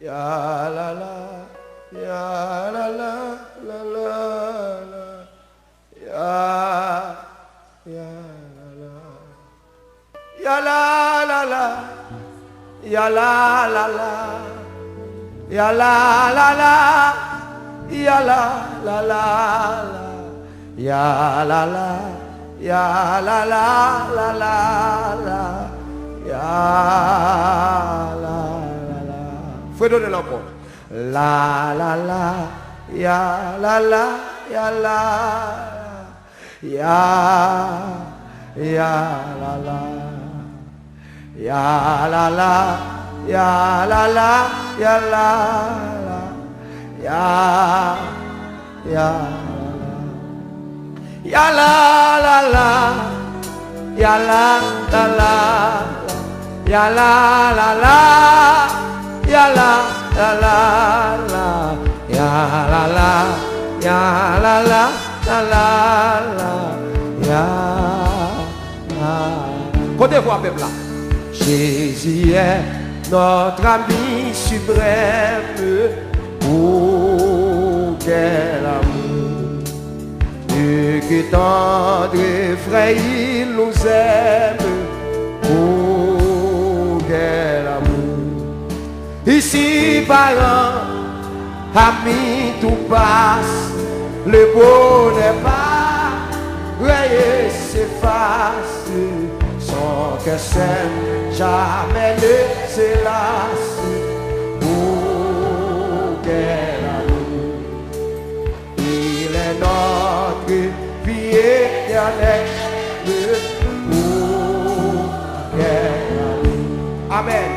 Ya la la, ya la la, la la la, ya la la, ya la la, ya la la, ya la la, ya la la, ya la la, ya la la, ya la. Faut donner l'encore. La la la, ya la la, ya la, ya la la, ya la la, ya la la, ya la, ya la la la, ya la la la, ya la la la. Ya la la la la, ya la la, ya la la, la la la, ya la. Côté voix peuple là. Jésus est notre ami suprême. Oh quel amour! Dieu qui tendre et frère il nous aime. Oh quel amour! Ici, parents, amis, tout passe, le bonheur pas, rien s'efface, son cœur s'aime, jamais ne se lasse. Oh, quel amour! Il est notre vie éternelle. Oh, quel amour! Amen.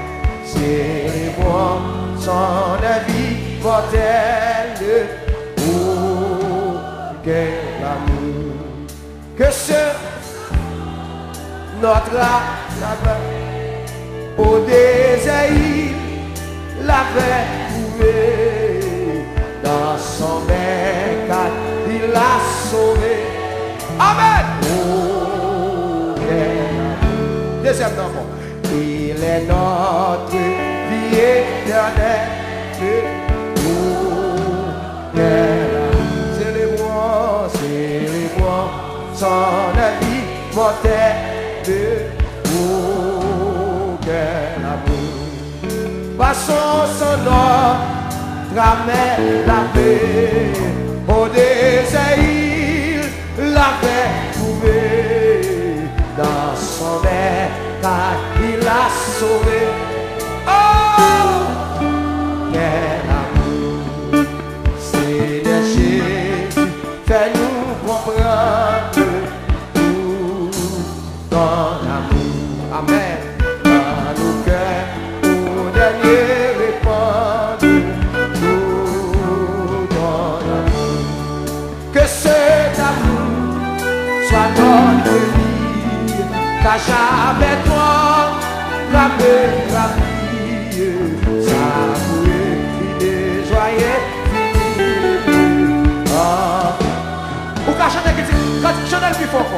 Célébrons son vie mortelle. Oh, quel amour! Que ce notre âme au désert il l'avait trouvé. Dans son bercail il l'a sauvé. Amen! Oh, quel amour! Deuxième enfant. Il est notre vie éternelle. Oh, quel amour! Célébrons, célébrons son vie mortelle. Oh, quel amour! Passons son nom, travers la paix. Au désert, il l'avait trouvé. Dans son bercail, il l'a sauvé. Oh, quel amour! Seigneur Jésus, fais-nous comprendre tout ton amour. Amen. Dans nos cœurs, au dernier répandre tout ton amour. Que cet amour soit notre vie. Car jamais toi, la vie, savourer, crier, joyeux, vivre. Ou qu'à chanter, quand tu chantes le plus fort,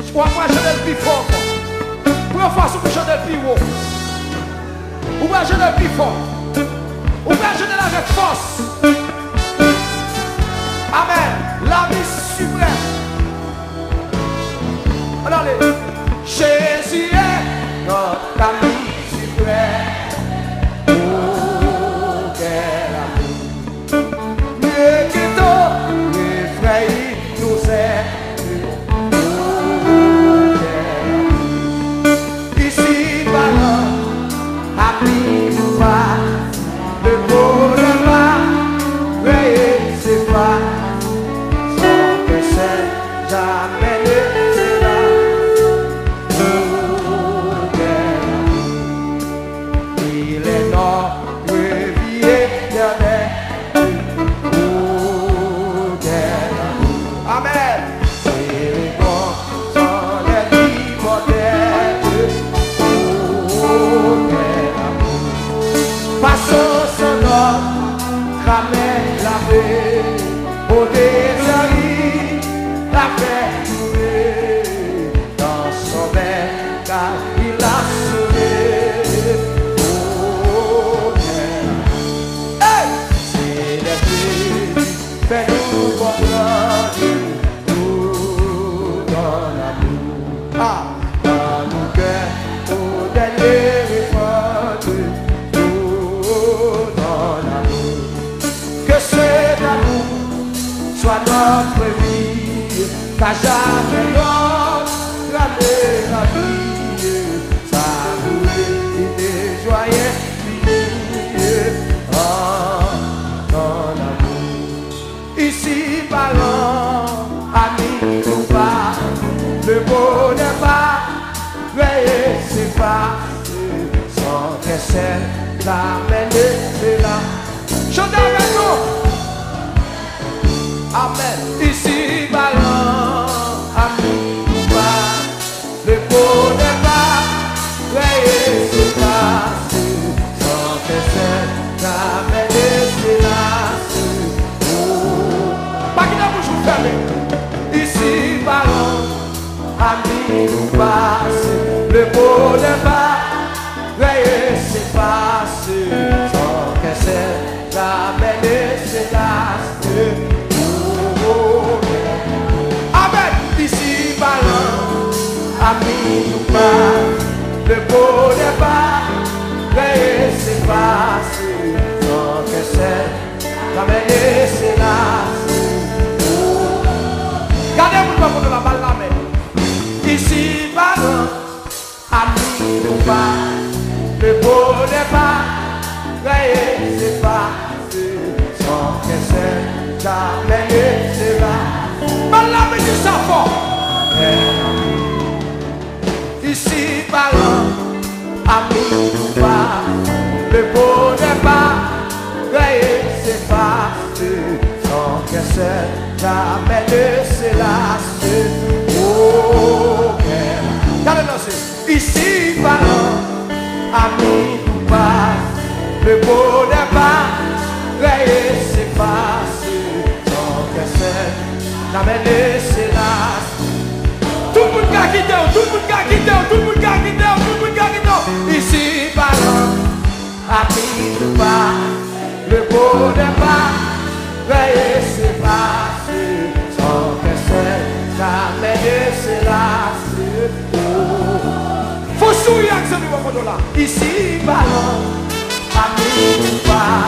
je crois qu'on va chanter le plus fort. Pour une fois, on peut chanter le plus haut. Ou va chanter le plus fort. Ou va chanter avec force. Amen. La vie suprême. Alors, Jésus est notre ami suprême. Oh, quel amour! Mieux que tout, les frères nous aiment. Oh, quel amour! Ici, parents, amis, nous pas, le bonheur va, veillez, c'est pas, sans que c'est jamais ne sera. Oh, notre vie, qu'à jamais notre la vie, ça nous est joyeux, dans l'amour. Ici, parents, amis, ou pas, le bonheur pas, veuillez s'effacer, sans que celle l'amène de là. Chantez avec nous. Amen. Ici, parents, amis, ou pas, le bonheur pas, veuillez s'effacer, sans que celle l'amène de là. Pas qu'il a bouche fermée. Ici, parents, amis, nous passent, le bonheur va, veuillez s'effacer, sans que c'est la mêlée se lasse. Amen. Ici, parents, amis, nous passent, le bonheur va, veuillez s'effacer, sans que c'est la mêlée se lasse. Gardez-vous pas contre la balle la main. Ici, parents, amis, nous pas, le bonheur pas, veuillez s'effacer, sans que c'est jamais laissé là. Balle la main du savon. Ici, parents, amis, nous pas, le bonheur pas, veuillez s'effacer, sans que c'est jamais laissé là. Oh, yeah. Ici, parents, amis, nous pas, le bonheur pas, veuillez s'effacer, sans que c'est jamais laissé là. Tout le monde a quitté, tout le monde a quitté, tout le monde a quitté, tout le monde a quitté. Ici, parents, amis, nous pas, le bonheur pas, veuillez s'effacer, sans que c'est jamais laissé là. Faut sourire avec ce niveau là. Ici, parents, amis, pas,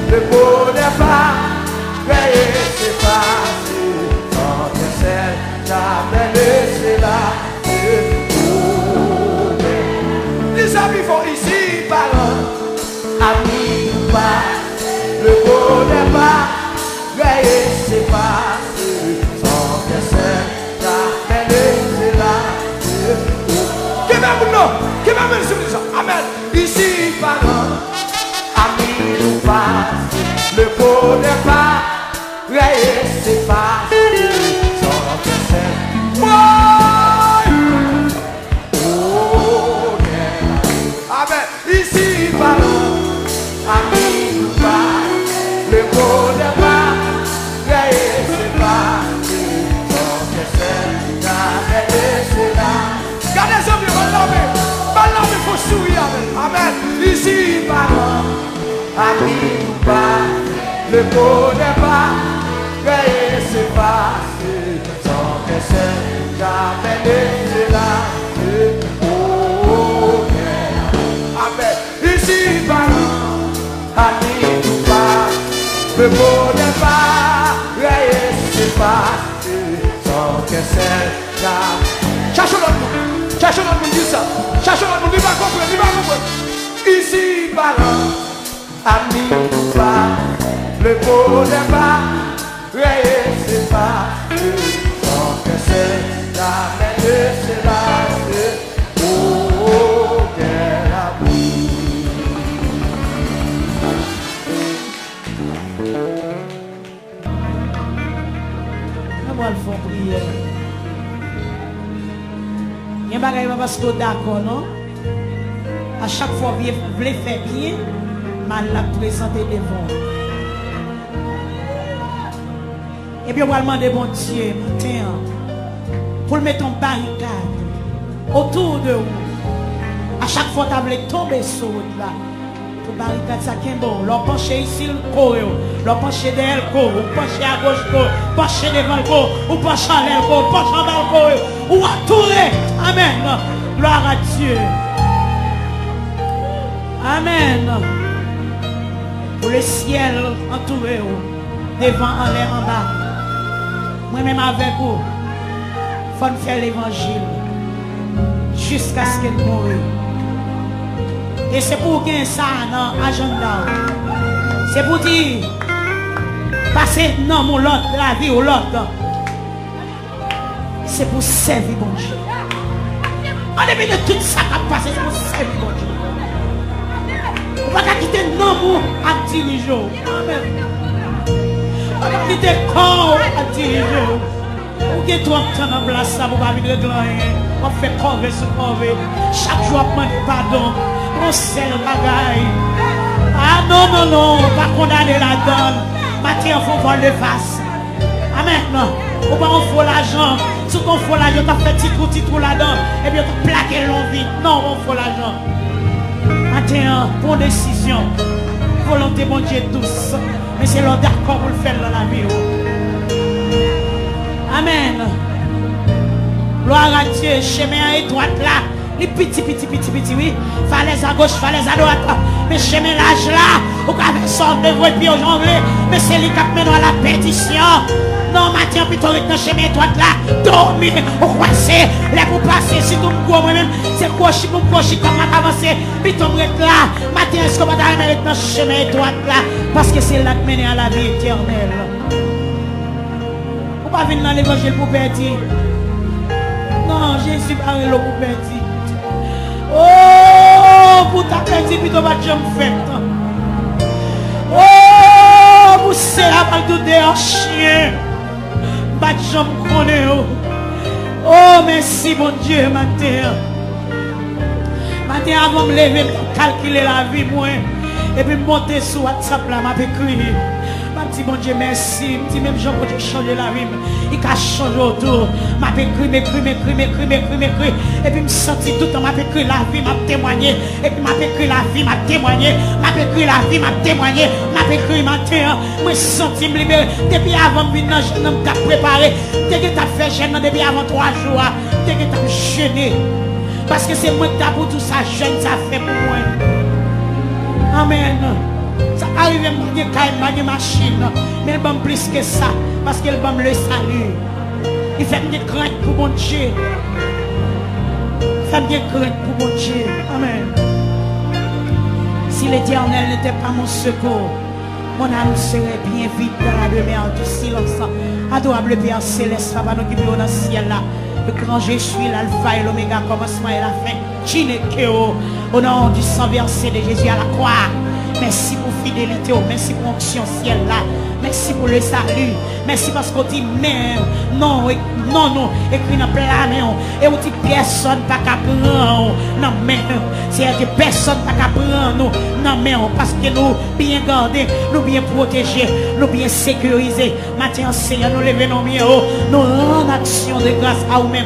le bonheur pas, veuillez s'effacer, sans que c'est jamais laissé là. Les amis font ici, parents, amis, pas, le bonheur pas, veuillez s'effacer, sans que c'est jamais laissé là. Qui va me dire ça? Amen. Ici, parents, amis, nous pas, le bonheur pas, veuillez s'effacer, sans que c'est. Oh, yeah. Amen. Ici, parents, amis, nous pas, le bonheur pas, veuillez s'effacer, sans que c'est jamais laissé là. Gardez ça bien, ballamé, il faut sourire. Amen. Ici, parents, amis, ou pas, le bonheur pas, veuillez s'effacer, sans que c'est jamais laissé là. Oh, yeah. Amen. Ici, parents, amis, ou pas, le bonheur pas, veuillez s'effacer, sans que c'est jamais. Cherchez l'autre monde. Cherchez l'autre monde, dis ça. Cherchez l'autre monde, il va comprendre, il va comprendre. Ici, parents, amis, ou pas, le bonheur pas, veuillez s'effacer, sans que c'est jamais laissé là. Oh, quel amour. Comment elles font prière? Il y a un bagage parce que d'accord, non? À chaque fois que vous voulez faire bien, mal la présenter devant. Et puis on va demander bon Dieu, matin, pour le mettre en barricade autour de vous. À chaque fois que vous voulez tomber sur là, pour barricade ça qui est bon. Leur pencher ici le corps, leur pencher derrière le corps, ou pencher à gauche le corps, pencher devant le corps, ou pencher en l'air le corps, pencher en bas le corps, ou entourer. Amen. Gloire à Dieu. Amen. Pour le ciel entouré, devant, en l'air, en bas. Moi-même avec vous, il faut faire l'évangile jusqu'à ce qu'elle meure. Et c'est pour gagner ça dans l'agenda. C'est pour dire, passer dans mon lot, la vie ou l'autre. C'est pour servir bon Dieu. En dépit de tout ça qui a passé, c'est pour servir bon Dieu. On va pas quitter l'amour à diriger. On va pas quitter le corps à diriger. Ou que toi, tu as en place ça, pour pas venir de rien. On fait corvée sur corvée. Chaque jour, on demande pardon. On sait le bagaille. Ah non, non, non, on va condamner la donne. Matin, il faut voir le face. Amen, non. On va en faire l'argent. Si on fait l'argent, tu as fait petit trou là-dedans. Et bien, tu plaques l'envie. Non, on fait l'argent. Matin, bonne décision. Volonté, bon Dieu, tous. Mais c'est l'ordre d'accord pour le faire dans la vie. Amen. Gloire à Dieu. Chemin à étroite là. Les petits, oui. Falaise à gauche, falaise à droite. Mais chemin l'âge là. Ou qu'à sorte de voie pied au janvier. Mais c'est lui qui mène à la pétition. Non, matin, plutôt avec le chemin étroite là. Dormir, ou croiser. Là pour passer, si tout me court moi-même. C'est gauche, pour gauche, comme m'a avancé. Plutôt là. Matin, est-ce qu'on va arriver avec le chemin étroite là? Parce que c'est là qui mène à la vie éternelle. Ou pas venir dans l'évangile pour perdre. Non, Jésus pas le pour perdre. Oh, pour ta perdu, plutôt pas de jambe faite. Oh, pour c'est à mal de dehors chien. Pas de jambe connaît. Oh, merci, bon Dieu, matin. Matin, avant de me lever, calculer la vie, moi. Et puis monter sur WhatsApp, là, m'a écrit. M'a dit, bon Dieu, merci. M'a dit, même Jean, pour changer la vie. Il a changé autour. M'a écrit. Et puis, me senti tout le temps, m'a écrit la vie, m'a témoigné. Et puis, m'a écrit la vie, m'a témoigné. M'a écrit la vie, m'a témoigné. M'a écrit matin. Moi, senti me libérer. Depuis avant de venir, je n'ai pas préparé. Dès que tu as fait jeûne, depuis avant 3 jours. Dès que tu as jeûné. Parce que c'est moi qui as pour tout ça, jeûne, ça fait pour moi. Amen. Ça arrive à une machine. Mais elle va plus que ça. Parce qu'elle va me le salut. Il fait une crainte pour mon Dieu. Il fait une crainte pour mon Dieu. Amen. Si l'Éternel n'était pas mon secours, mon âme serait bien vide dans la demeure du silence. Adorable Père Céleste, Papa, nous qui vivons dans le ciel là. Le grand je suis l'alpha et l'oméga, commencement et la fin. Chinekeo, au nom du sang versé de Jésus à la croix. Merci pour fidélité, merci pour l'onction ciel là. Merci pour le salut. Merci parce qu'on dit mais non, non, écrit dans plein main. Et on dit personne pas qu'à prendre. Non, mais c'est que personne pas qu'à prendre. Non, mais parce que nous bien gardés, nous bien protégés, nous bien sécurisés. Maintenant, Seigneur, nous levons nos miens, nous rendons action de grâce à vous-même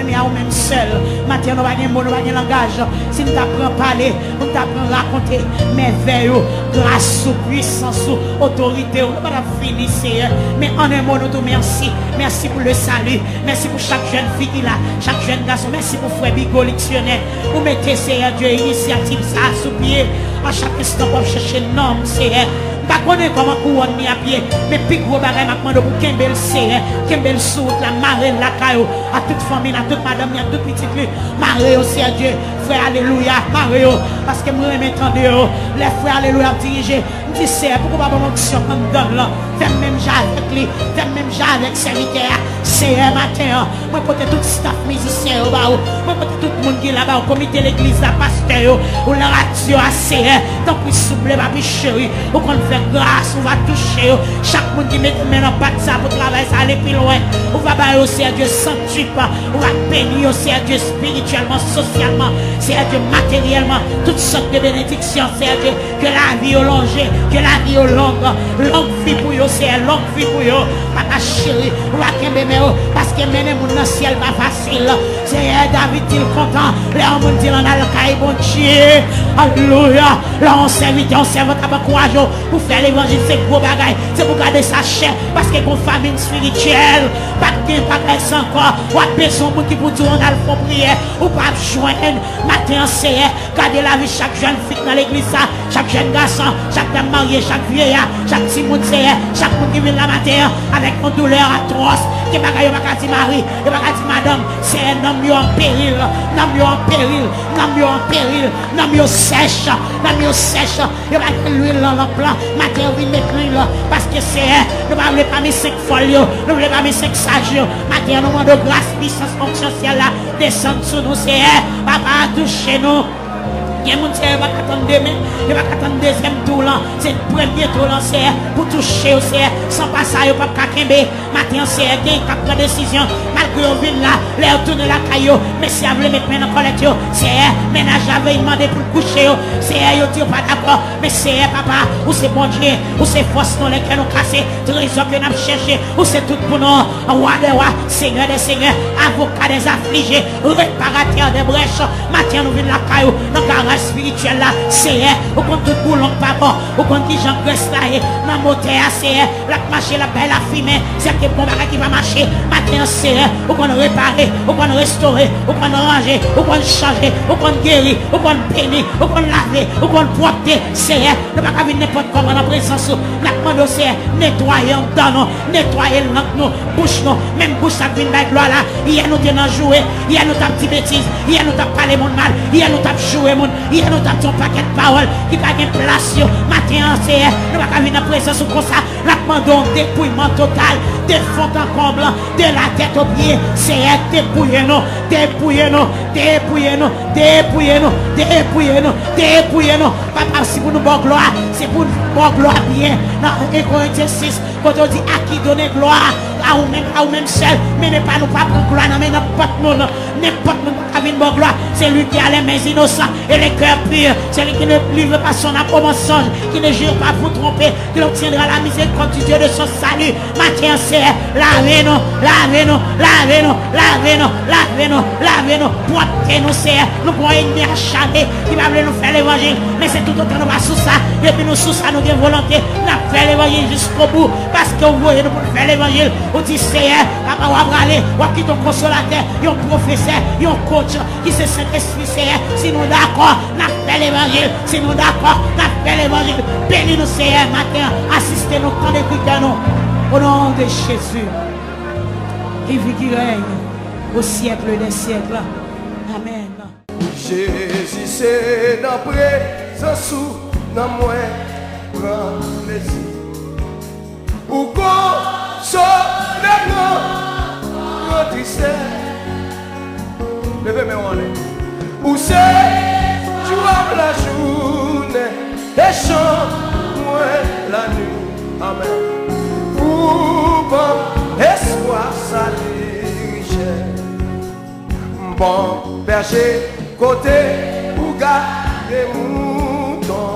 et à vous-même seul. Maintenant, nous n'avons pas de langage. Si nous t'apprenons à parler, nous t'apprenons à raconter merveille, grâce, puissance, autorité. Nous ne pouvons pas finir, Seigneur. Mais en un mot, nous te merci. Merci pour le salut. Merci pour chaque jeune fille qui là, chaque jeune garçon. Merci pour Frère Bigot, lectionnaire. Vous mettez, Seigneur Dieu, initiative ça à sous pied. À chaque instant, pour chercher un homme, Seigneur. Je ne sais pas comment couronne mis à pied, mais puis gros bagay m'a demandé pour Kembel Seigneur, Kembel Sout, la marraine, la caillou, à toute famille, à toute madame, à toute petite lui, Marie aussi à Dieu, frère alléluia, Marie, parce que moi je m'entends, les frères alléluia dirigés, je dis c'est pourquoi pas mon action qu'on donne là, fais même j'ai avec lui, fais même j'ai avec serviteur, c'est un matin, moi porter tout staff musicien au bas, moi porter tout le monde qui est là-bas, au comité de l'église, la pasteur, ou la radio à Seigneur, tant pis souple, ma chérie, ou qu'on fait grâce, on va toucher chaque monde qui met main dans patte ça pour travailler ça aller plus loin. On va bailler aussi à Dieu sanctifier, on va bénir aussi à Dieu spirituellement, socialement, c'est à Dieu matériellement, toutes sortes de bénédictions, c'est à Dieu que la vie est longue, que la vie est longue vie pour eux, c'est longue vie pour eux, papa chérie, on va qu'aimer parce que mener mon dans le ciel pas facile. C'est David il content, là on dit on a le caille bon Dieu, alléluia, là on servit, on serve à courage pour faire l'évangile, c'est gros bagaille. C'est pour garder sa chair. Parce que qu'on famine spirituelle. Pas de bagaille sans corps. Ou à besoin de qui pour dire on a le fond prière. Ou pas joindre. Matin, c'est garder la vie chaque jeune fille dans l'église. Chaque jeune garçon. Chaque dame mariée. Chaque vieillard. Chaque petit monde, c'est chaque monde qui vient la matin. Avec une douleur atroce. Qui bagaille, pas dit Marie. Et pas dit madame. C'est un homme en péril. Un homme en péril. Un homme en péril. Un homme sèche. Un homme sèche. Il va mettre l'huile dans le plan. Matin, il va mettre l'huile. Parce que c'est. Nous ne voulons pas mettre 5 folios. Nous ne voulons pas mettre 5 sages. Matin, nous demandons grâce, puissance, fonction ciel là. Descendre sur nous. C'est. Papa, touchez nous. Il y a des gens qui ne vont pas attendre demain, ils ne vont pas attendre deuxième tour là. C'est le premier tour là, c'est pour toucher, c'est sans passer, il ne va pas qu'à matin, c'est qui prend décision. Malgré au ville là, les retourner la caillou, mais si vous voulez mettre main dans collecte, c'est ménage avait demandé pour coucher, c'est eux qui ne sont pas d'accord, mais c'est papa, ou c'est bon Dieu, ou c'est force dans lesquelles nous casser, trésor que nous avons cherché, ou c'est tout pour nous, roi des rois, seigneur des seigneurs, avocat des affligés, réparateur des brèches, matin nous venons la caillou, dans spirituel là, c'est au compte tout boulon papa, au compte qui j'en reste là, dans mon terre, c'est la marcher la belle la fumée, c'est que bon bagage qui va marcher, matin c'est au compte réparer, au compte restaurer, au compte ranger, au compte changer, au compte guérir, au compte bénir, au compte laver, au compte porter, c'est ne pas venir n'importe comment en présence, la demande c'est nettoyer en dedans, nettoyer nous, bouche nous, même bouche ça vient avec gloire là, hier nous t'en joué, hier nous t'as petit bêtise, hier nous t'as parlé mon mal, hier nous t'as joué mon il y a notre paquet de paroles qui n'a pas de place. Matin, c'est nous ne pouvons pas venir en présence comme ça. La demande dépouillement total, de fond en comble, de la tête aux pieds. C'est dépouillez-nous, dépouillez-nous, dépouillez-nous, dépouillez-nous, dépouillez-nous, dépouillez-nous. Papa, si vous nous bon gloire, c'est pour nous bon gloire bien. Dans 1 Corinthiens 6, quand on dit à qui donner gloire, à ou même seul, mais ne pas nous pas prendre gloire, mais n'importe monde, n'importe monde qui a une bonne gloire. C'est lui qui a les mains innocents et les cœurs purs. C'est lui qui ne livre pas son âme au mensonge, qui ne jure pas pour tromper, qui obtiendra la miséricorde du Dieu de son salut. Matin, c'est lavez-nous, lavez-nous, lavez-nous, lavez-nous, lavez-nous, lavez-nous, portez-nous, c'est nous pouvons ennemi acharné qui va nous faire l'évangile, mais c'est tout autant nous va sous ça, et puis nous sous ça, nous avons volonté, nous faire l'évangile jusqu'au bout, parce que vous voyez nous pour faire l'évangile, vous dites Seigneur, papa, on va aller, on va quitter ton consolateur, un professeur, un coach, qui se Saint-Esprit, Seigneur, si nous d'accord, nous fait l'évangile, si nous d'accord, nous fait l'évangile, bénis-nous Seigneur, matin, assistez-nous, quand d'écouter nous, au nom de Jésus, qui vit, qui règne, au siècle des siècles, amen. Jésus c'est dans présence sous dans moi grand plaisir ou console grand tristesse levez mes mains ou c'est joie la journée et chante moi la nuit amen ou bon espoir salut bon berger côté ou garder mouton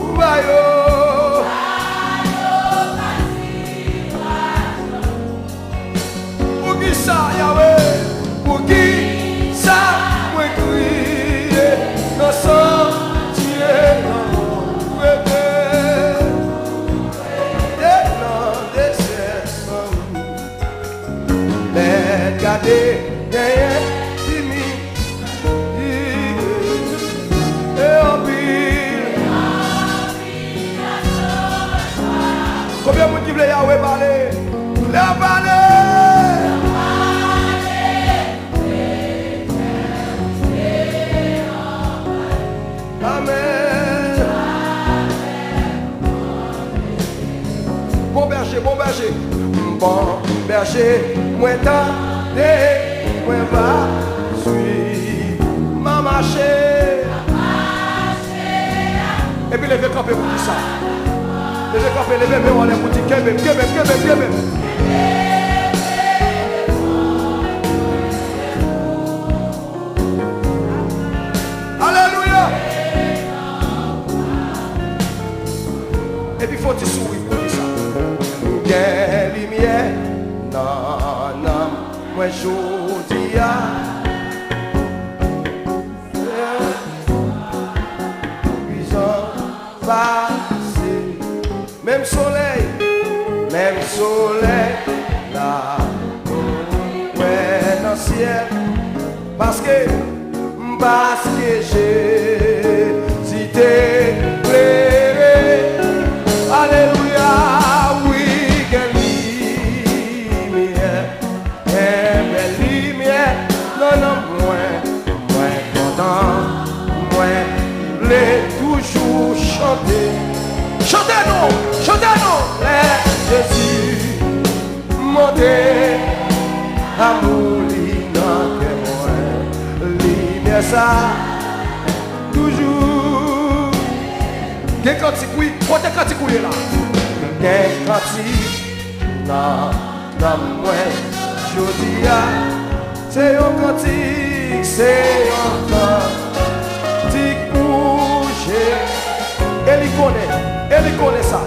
ou ayo ou qui ça Yahweh ou qui ça moi crier dans sentier non rêver dans désert les garder derrière combien de monde qui voulait Yahweh parler? Le parler! Amen. Bon berger, bon berger. Bon berger, moi tendez, moi va suivre ma marché. Et puis levez camper pour tout ça. Levez camper, levez mais on est pour dire que Alléluia. Et puis faut te sourire pour dire ça. Quelle lumière, non, non, moi je dis passer. même soleil, là, ouais, dans le ciel, parce que Jésus t'est plaît. Alléluia, oui, quelle lumière, belle lumière, non, non, moins content, moins voulez toujours chanter. Chantez-nous, les Jésus, montez, amour, lumière, ça, toujours. Quel cantique, oui, côté cantique, oui, là. Quel cantique, non, moi, je dis, c'est un cantique, c'est un cantique bouché. Elle connaît ça.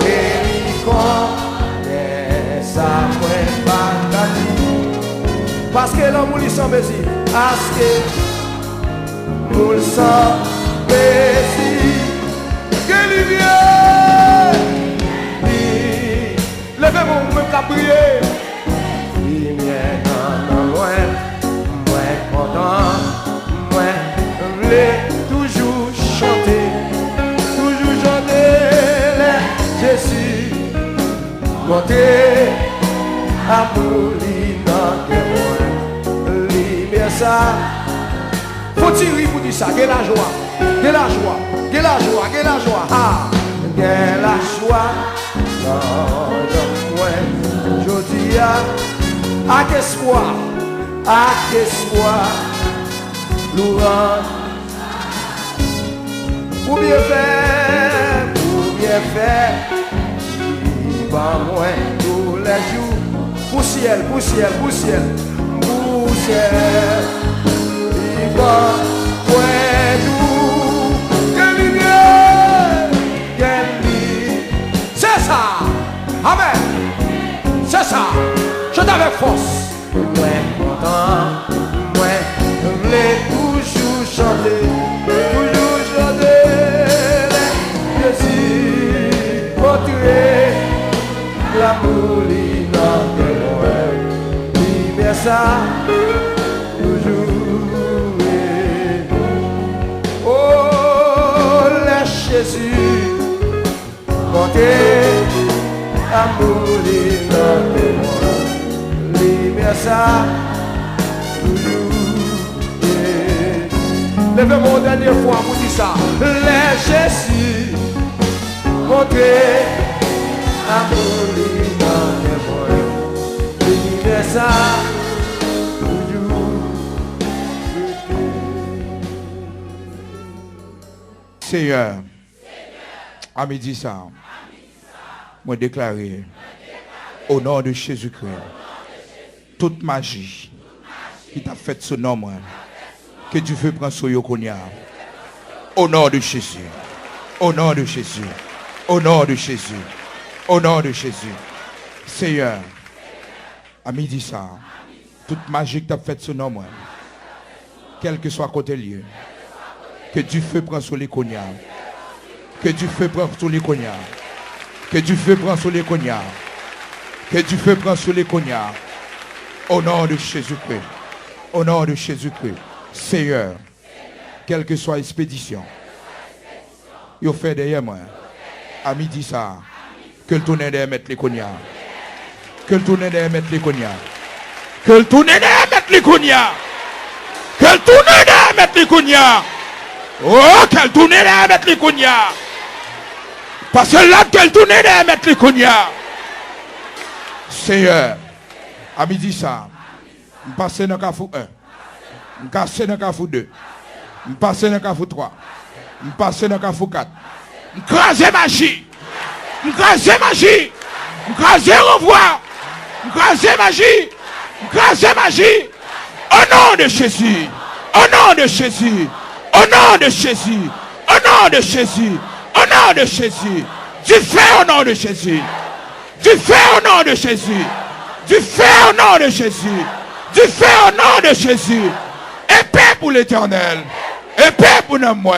Elle connaît ça, moi, pas parce que l'homme lui sans plaisir, parce que nous le sans plaisir. Que lumière, levez-moi, vous même qu'à prier. Lumière dans loin, moins content, moins voulez toujours chanter, les Jésus, monter, amour, ça. Faut-il rire pour dire ça? Quelle la joie, quelle la joie, quelle la joie, quelle la joie. Ah, quelle la joie. Non, ouais, je dis à qu'espoir, Laurent. Pour bien faire, il va moins tous les jours. Pour ciel. Il va ouais tout. Quelle lumière, c'est ça. Amen. C'est ça. Je t'avais force. Moins content, moins voulais toujours chanter. Jésus, montrer l'amour, lumière, ça. Jésus, montez, amour, lumière, ça, toujours. Levez-moi une dernière fois pour dire ça. Les Jésus, montez, amour, lumière, ça, toujours. Seigneur. À midi ça, moi déclarer au nom de Jésus-Christ toute magie qui t'a fait ce nom, que Dieu veut prendre sur Yokonia. Au nom de Jésus, au nom de Jésus, au nom de Jésus, au nom de Jésus. Seigneur, à midi ça, toute magie qui t'a fait ce nom, quel que soit côté lieu, que Dieu veut prendre sur l'Yokonia. Que Dieu fait prendre sur les cognards. Que Dieu fait prendre sur les cognards. Que Dieu fait prendre sur les cognards. Au nom de Jésus-Christ. Au nom de Jésus-Christ. Seigneur, quelle que soit l'expédition, il fait derrière moi. À midi ça. Que le tourne derrière mettre les cognards. Que le tourne derrière mettre les cognards. Que le tourne derrière mettre les cognards. Que le tourne derrière mettre les cognards. Oh, qu'elle tourne derrière mettre les cognards. Parce que là, qu'elle tourne derrière mettre les cognards. Seigneur, à midi ça, je passe dans le cafou 1, je passe dans le cafou 2, je passe dans le cafou 3, je passe dans le cafou 4. Je crase magie. Je crase magie. Je crase revoir. Je crase magie. Je crase magie. Au nom de Jésus. Au nom de Jésus. Au nom de Jésus. Au nom de Jésus. Au nom de Jésus. Du fais au nom de Jésus. Du fais au nom de Jésus. Du fais au nom de Jésus. Du fais au nom de Jésus. Épée pour l'Éternel. Épée pour nos mois.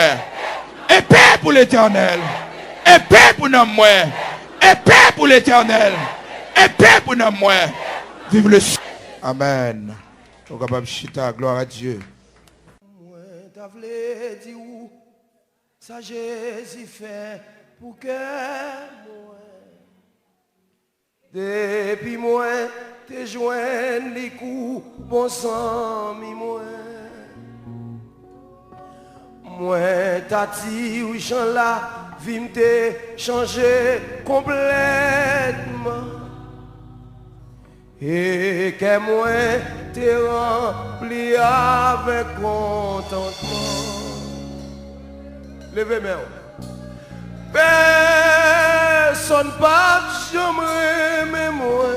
Épée pour l'Éternel. Épée pour nos mois. Épée pour l'éternel. Épée pour nous. Vive le Seigneur. Amen. On est capable de chita, gloire à Dieu. Moi, t'as voulu dire où ça Jésus fait pour que moi. Depuis moi, t'es joint les coups, bon sang, mi moi. Moi, t'as dit où j'en là, vie m'te changé complètement. Et que moi t'es rempli avec contentement. Levez-moi. Personne pas jamais mais moi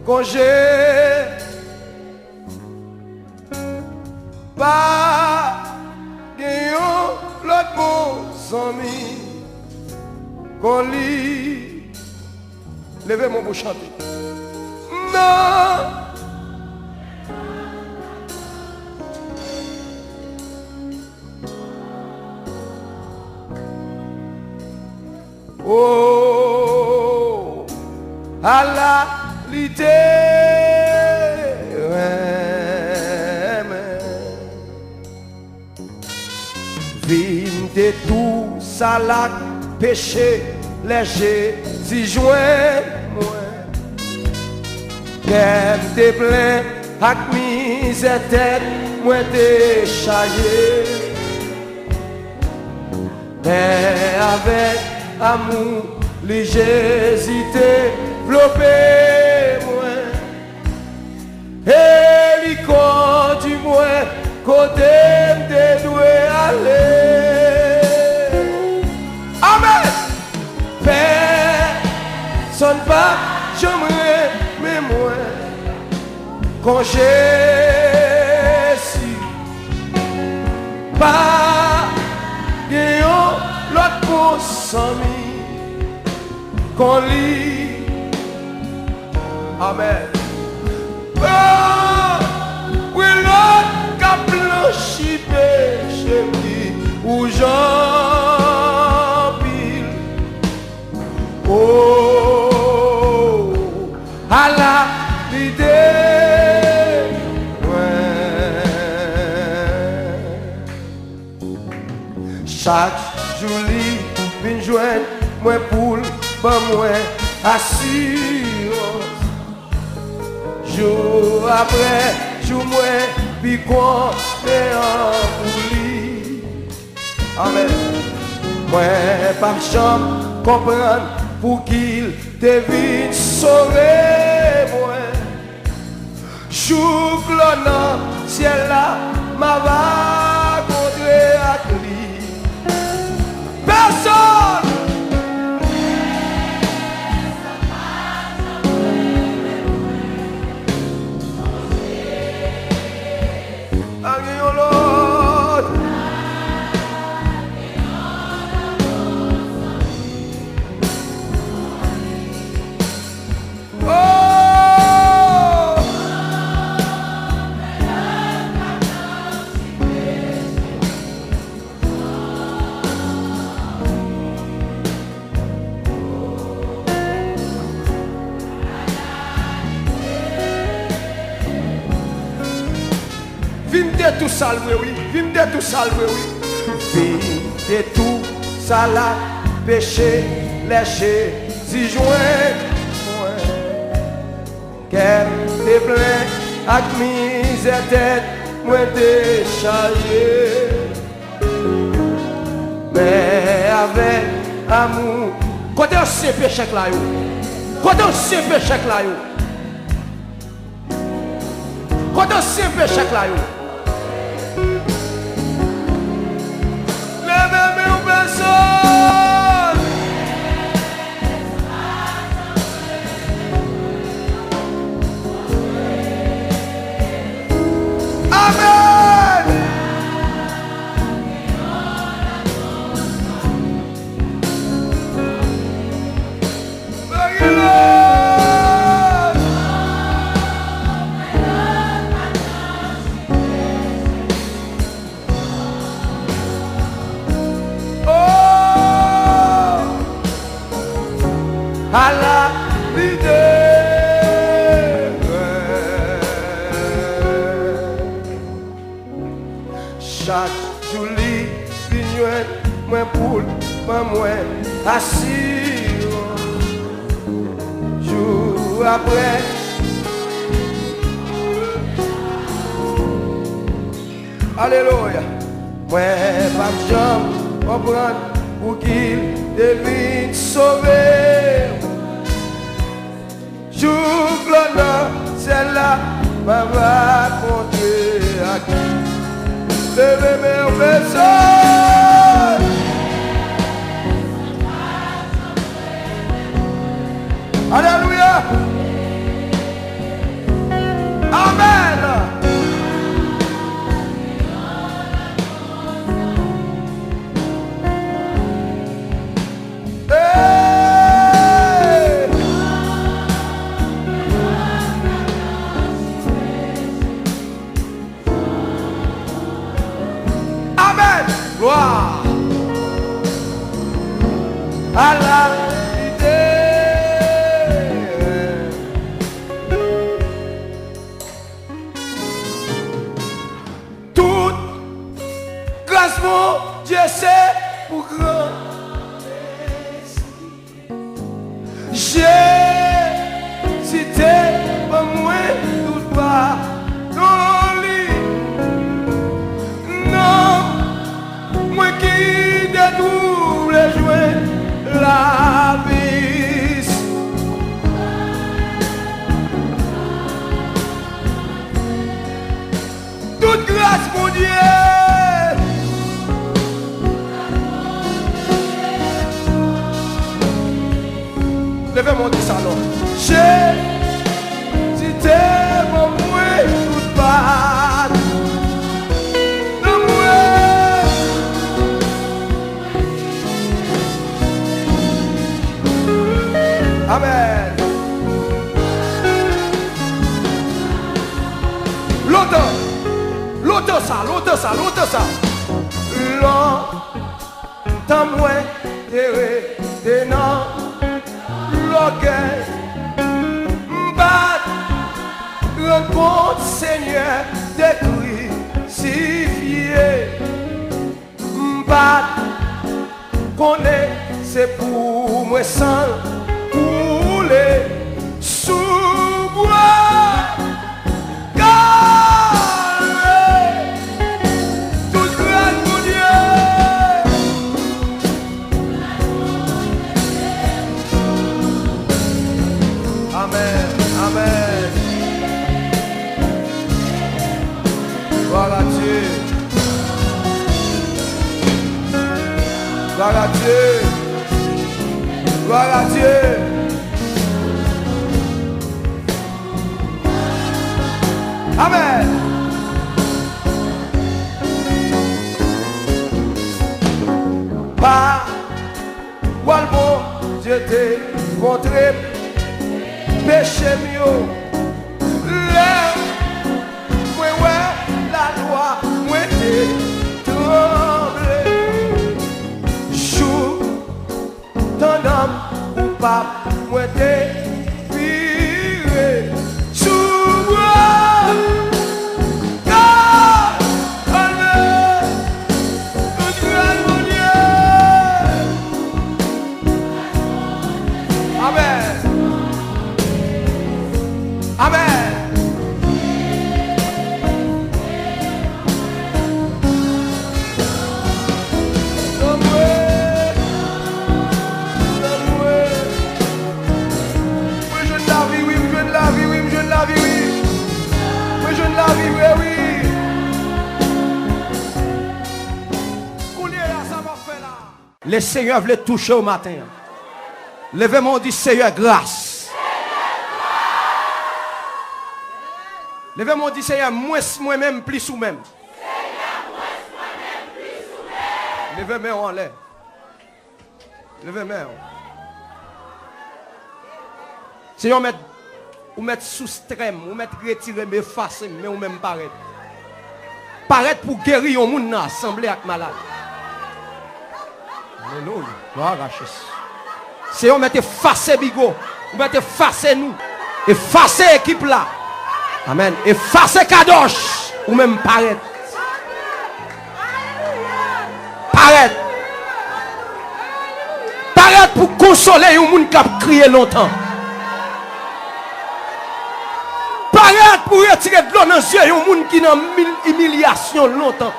quand j'ai pas gagné l'autre bon ami qu'on lit. Levez-moi pour chanter. Non. Oh, à la l'idée, vime de tout ça la péché léger, si joint moi. Qu'elle te plaît, avec misère tête, moi t'es chargé. Mais avec amour, les j'hésitais, flopé moi. Et l'y conduit moi, côté m'te doué aller. Amen. Personne pas, j'aimerais, mais moi, quand j'ai si pas gagnant l'autre pour 100 000 qu'on lit. Amen. Oh, oui, l'autre qu'a blanchi péché ou j'en pile. Oh, à la l'idée, ouais. Chaque jour, vient joindre moi pour pas moi assurance. Jour après jour, moi puis quoi en lui. Amen. Moi par chambre comprendre pour qu'il devine sauver moi. Jour clonant ciel là m'a va contrer à lui. Personne. Tout salvé, oui. Vim de tout salvé, oui. Vim de tout ça la péché, léché, si joint, qu'elle te plaît, avec misère tête, moi t'es chargé. Mais avec amour, quand on sait péché là, quand on sait péché là, quand on sait péché là, Amen. à la l'idée. Chaque jour, moi pour moi assis. Jour après. Alléluia. Moi, pas de jambe, comprendre pour qu'il devine sauver. Jour l'honneur, celle-là, m'a raconté à qui. Levez mes personnes. Alléluia. Amen. Gloire à la idée. Toute grâce, mon Dieu, c'est pour grand. J'ai cité pour moi tout pas dans lit. Non. Moi qui détourne les jouets, la vie. Toute grâce, mon Dieu. Levez mon Dieu salon. J'ai cité mon moi tout pas. Amen. L'autre ça. Longtemps moins t'es non l'orgueil. M'bat rencontre Seigneur des crucifiés. M'bat connaît c'est pour moi sans couler sous bois. Toute grâce mon Dieu. Amen, amen. Gloire à Dieu. Gloire à Dieu. Gloire à Dieu. Amen. Par quoi le bon Dieu t'est montré péché mieux. Moi ouais la loi moi t'es tremblé. Jour ton homme coupable moi t'es viré. Sous moi Amen. Le Seigneur voulait toucher au matin. Levez-moi, dit Seigneur, grâce. Levez-moi, dit Seigneur, moi-même, plus ou même. Levez-moi en l'air. Levez-moi. Seigneur, ou mettre sous strème, ou mettre retirer mes faces, mais ou même paraître. Paraître pour guérir un monde assemblé avec malade. Alléluia. Gloire à Jésus. C'est on mettez face bigo. On mettez face nous. Et face équipe là. Amen. Et face kadosh. Ou même paraître. Paraître. Paraître pour consoler un monde qui a crié longtemps. Paraître pour retirer de l'eau dans les yeux un monde qui a une humiliation longtemps.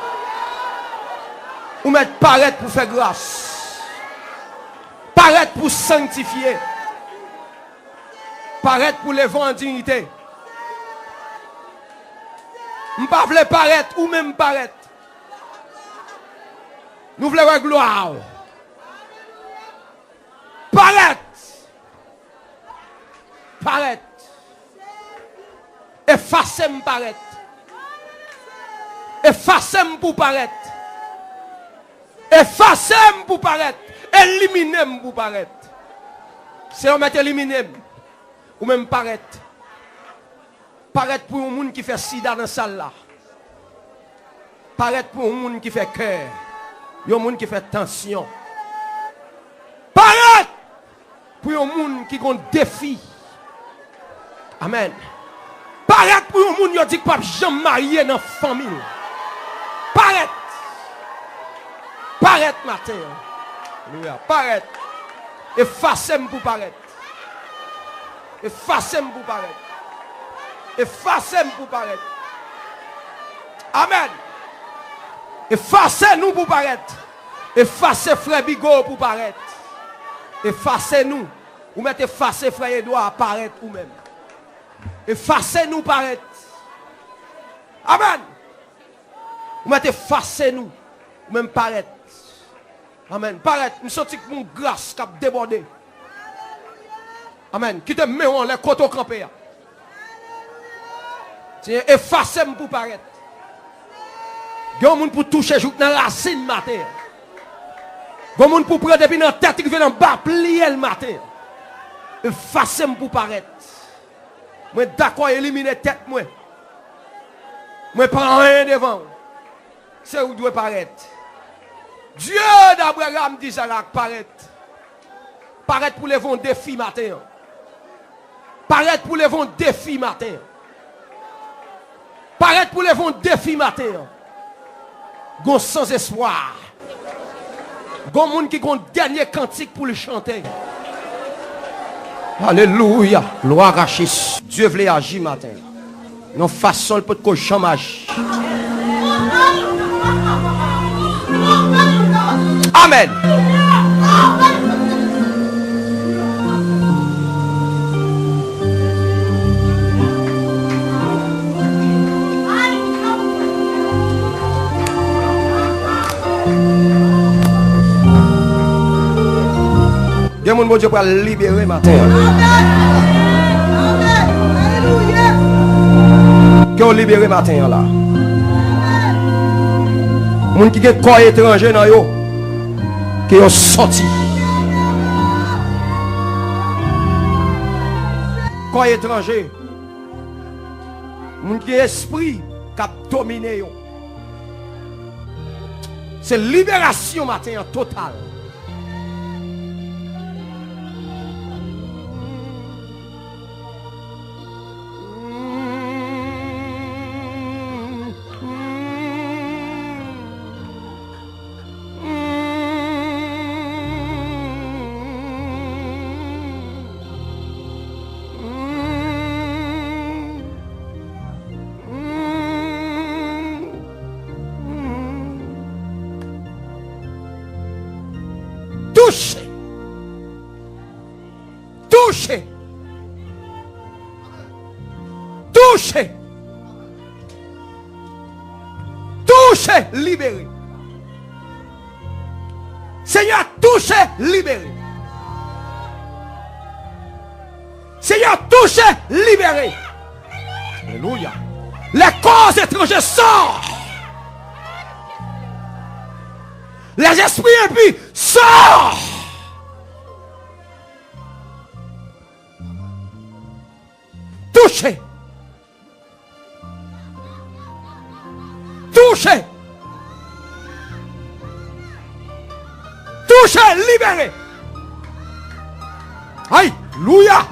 Ou mettre paraître pour faire grâce. Paraître pour sanctifier. Paraître pour lever en dignité. Je ne veux pas paraître ou même paraître. Nous voulons la gloire. Paraître. Paraître. Effacez-moi paraître. Effacez-moi pour paraître. Effacez-moi pour paraître. Éliminez-moi pour paraître. Si on met éliminer ou même paraître. Paraître pour un monde qui fait sida dans la salle là. Paraître pour un monde qui fait cœur. Un monde qui fait tension. Paraître pour un monde qui a un défi. Amen. Paraître pour un monde qui dit que pas jamais marié dans la famille. Paraître. Paraître matin. Alléluia. Paraître. Effacez-moi pour paraître. Effacez-moi pour paraître. Effacez-moi pour paraître. Amen. Effacez-nous pour paraître. Effacez frère Bigot pour paraître. Effacez-nous. Ou mettez effacer frère Edouard à paraître ou même. Effacez-nous paraître. Amen. Ou mettez effacez-nous. Ou même paraître. Amen. Paraître. Nous sortons mon grâce qui a débordé. Amen. Qui te met en les côtes au campé. Effacez-moi pour paraître. Il y a un monde pour toucher jour dans la racine matin. Il y a un monde pour prendre depuis dans la tête qui vient en bas, plier le matin. Effacez-moi pour paraître. Moi d'accord éliminer tête moi. Moi prends rien devant. C'est où doit paraître. Dieu d'Abraham dit ça là paraître. Paraître pour lever un défi matin. Paraître pour lever un défi matin. Paraître pour lever un défi matin. Gon sans espoir. Gon monde qui a un dernier cantique pour le chanter. Alléluia. Gloire à Jésus. Dieu voulait agir matin. Non façon le peut de chômage. Amen. Dieu mon Dieu pour libérer matin. Que on libérer matin là. Moun qui est corps étranger dans yo, qui ont sorti. Corps étranger. Moun qui est esprit qui a dominé yo. C'est libération matin en total. Touchez. Touchez. Touchez. Touchez. Libéré. Seigneur, touchez. Libéré. Seigneur, touchez. Libéré. Alléluia. Les causes étrangères sortent. Les esprits impies sortent. Touchez. Touchez. Touchez, libérez. Alléluia.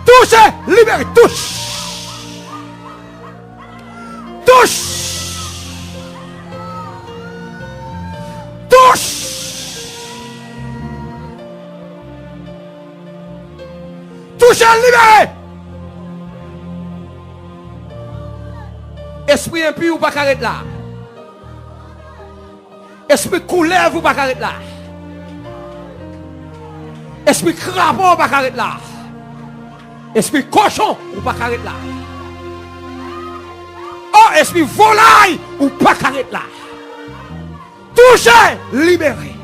Touchez, libérez, touche. Touche. Touche. Touchez, libérez. Esprit impur ou pas arrêter là. Esprit couleur ou pas arrêter là. Esprit crapaud ou pas arrêter là. Esprit cochon ou pas arrêter là. Oh, esprit volaille ou pas arrêter là. Touchez, libérez.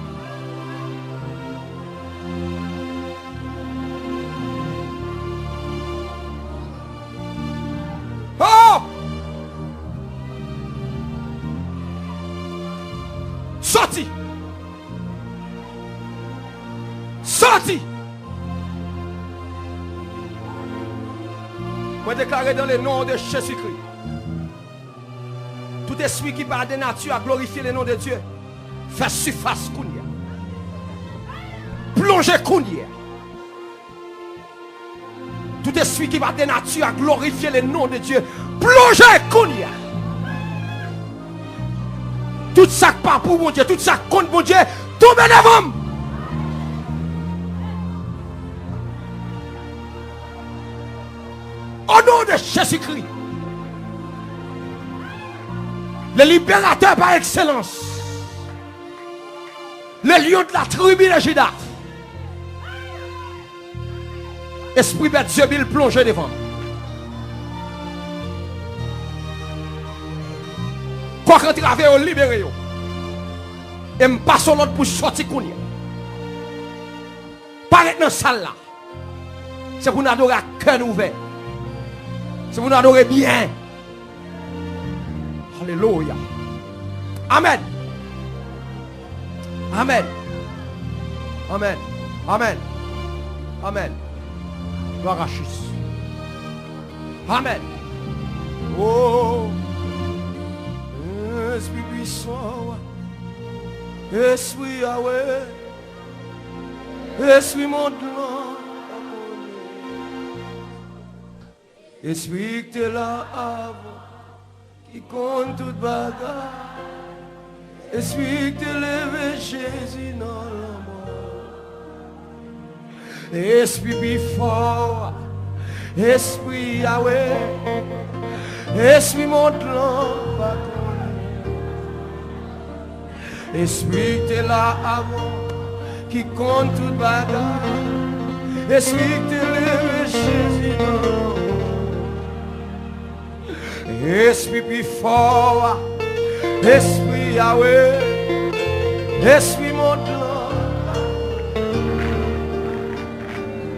Oh! Sorti. Sorti. Moi déclare dans le nom de Jésus-Christ. Tout esprit qui parle de nature à glorifier le nom de Dieu. Fait surface Kounia. Plongez Kounia. Tout esprit qui parle de nature à glorifier le nom de Dieu. Plongez Kounia. Tout ça pas pour mon Dieu, tout ça contre mon Dieu, tombez devant. Au nom de Jésus-Christ, le libérateur par excellence, le lion de la tribu de Juda, esprit bête Dieu, il plonge devant. Quoi qu'on travaille, on libère. Et je passe l'autre pour sortir. Pas être dans la salle là. C'est pour nous adorer à cœur ouvert. C'est pour nous adorer bien. Alléluia. Amen. Amen. Amen. Amen. Amen. Gloire à Jésus. Amen. Oh. Esprit puissant, Esprit Yahweh, Esprit montant, Esprit qui est là avant, qui compte toute bagarre, Esprit qui élève Jésus dans la mort, Esprit plus fort, Esprit Yahweh, Esprit montant, Esprit qui est là avant, qui compte toute bagarre. Esprit qui élève Jésus. Esprit plus fort, Esprit Yahweh, Esprit montant.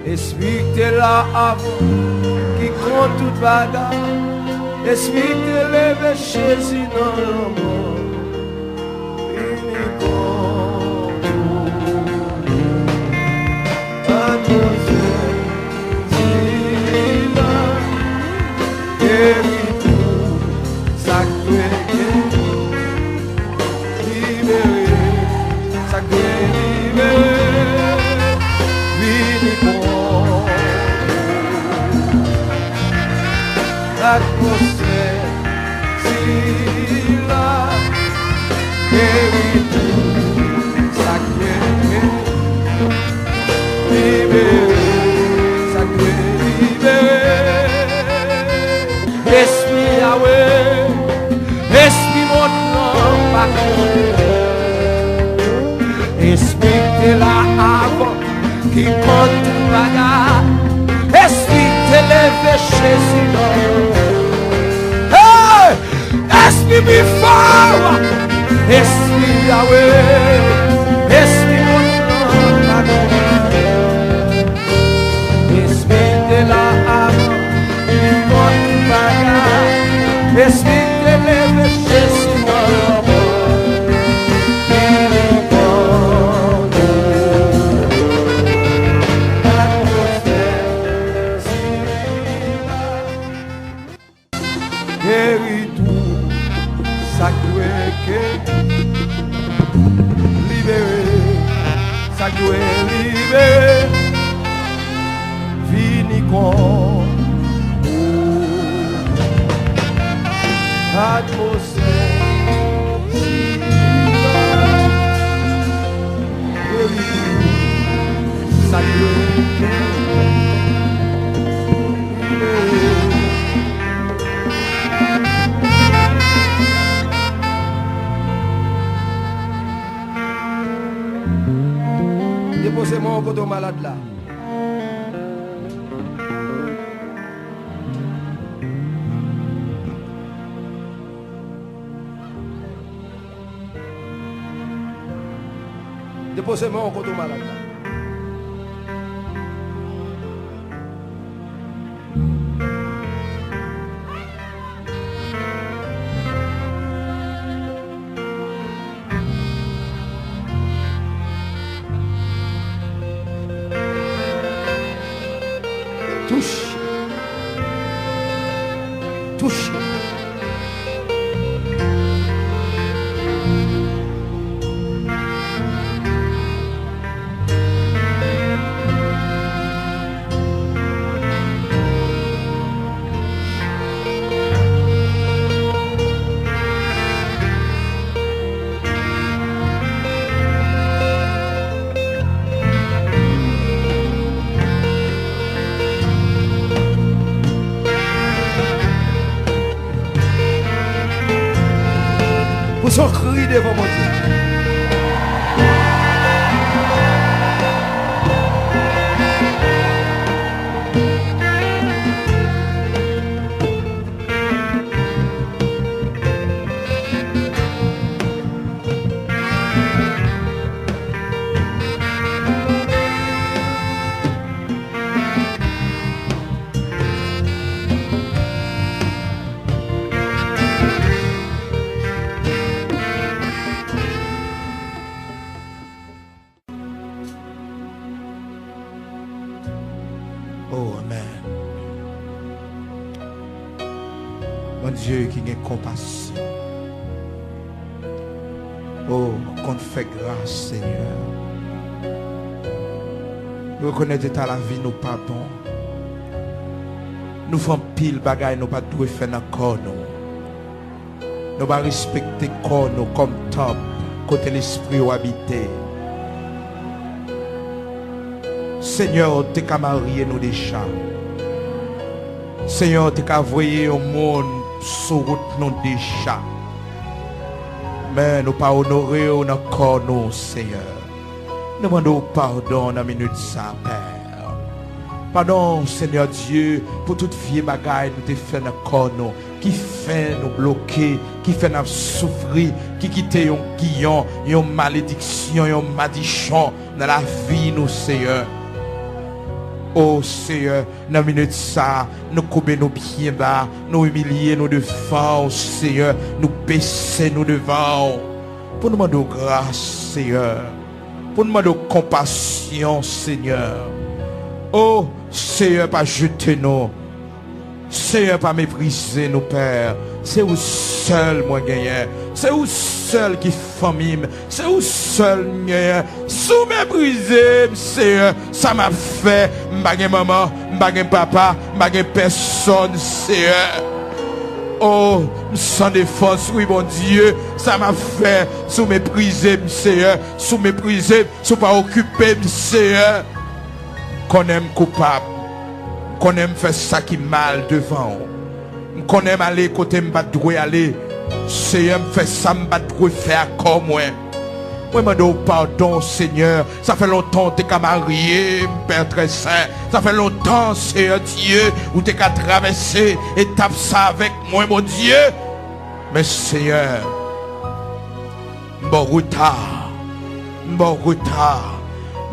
Esprit qui est là avant, qui compte toute bagarre. Esprit qui élève Jésus dans le monde. Esprit Yahweh, Esprit montant par Esprit qui est là avant, qui compte tout bagarre. Esprit t'élève Jésus. Hey! Esprit plus fort, Esprit Yahweh, Esprit montant par Esprit qui est là avant, qui compte tout bagarre. Esprit t'élève Jésus dans le monde. Guéris tout, sacré, libéré, sacré, libéré. libéré, vini con atmosphère si ça déposez-moi au côté malade là. Déposez-moi au côté malade là. Touche. Touche. Pousse un cri devant mon Dieu. Oh, Amen. Mon Dieu qui a compassion. Oh, qu'on fait grâce, Seigneur. Nous reconnaissons que la vie nous pas bon. Nous faisons pile bagaille, nous pas tout faire dans le corps. Nous pas respecter le corps comme temple, côté l'esprit où habiter. Seigneur, tu as marié nous déjà. Seigneur, tu as envoyé au monde sur route nous déjà. Mais nous pas honoré dans corps nous, Seigneur. Nous demandons pardon dans la minute ça, Père. Pardon, Seigneur Dieu, pour toute vieille bagaille nous te fait dans corps nous, qui fait nous bloquer, qui fait nous souffrir, qui quitte un guillon, une malédiction, une malédiction dans la vie nous, Seigneur. Oh Seigneur, dans la minute ça, nous couper nos pieds bas, nous humilier nous devant, Seigneur, nous baisser nous devant. Pour nous demander grâce, Seigneur. Pour nous demander compassion, Seigneur. Oh Seigneur, pas jeter nous. Seigneur, pas mépriser nous, Père. C'est vous seul, moi, gagnant. C'est vous seul qui famille. C'est vous seul, gagnant. Sous mépriser, Seigneur. Ça m'a fait. M'bagé maman, m'bagé papa, m'bagé personne, Seigneur. Oh, sans défense, oui, mon Dieu. Ça m'a fait. Sous mépriser, Seigneur. Sous mépriser, sous pas occuper, Seigneur. Qu'on aime coupable. Qu'on aime faire ça qui mal devant. Qu'on aime aller côté m'battre aller. Seigneur me fait ça m'battre faire comme moi. Moi me demande pardon Seigneur. Ça fait longtemps que tu es marié, Père très saint. Ça fait longtemps Seigneur Dieu où tu as traversé étape ça avec moi mon Dieu. Mais Seigneur, bon retard. Bon retard.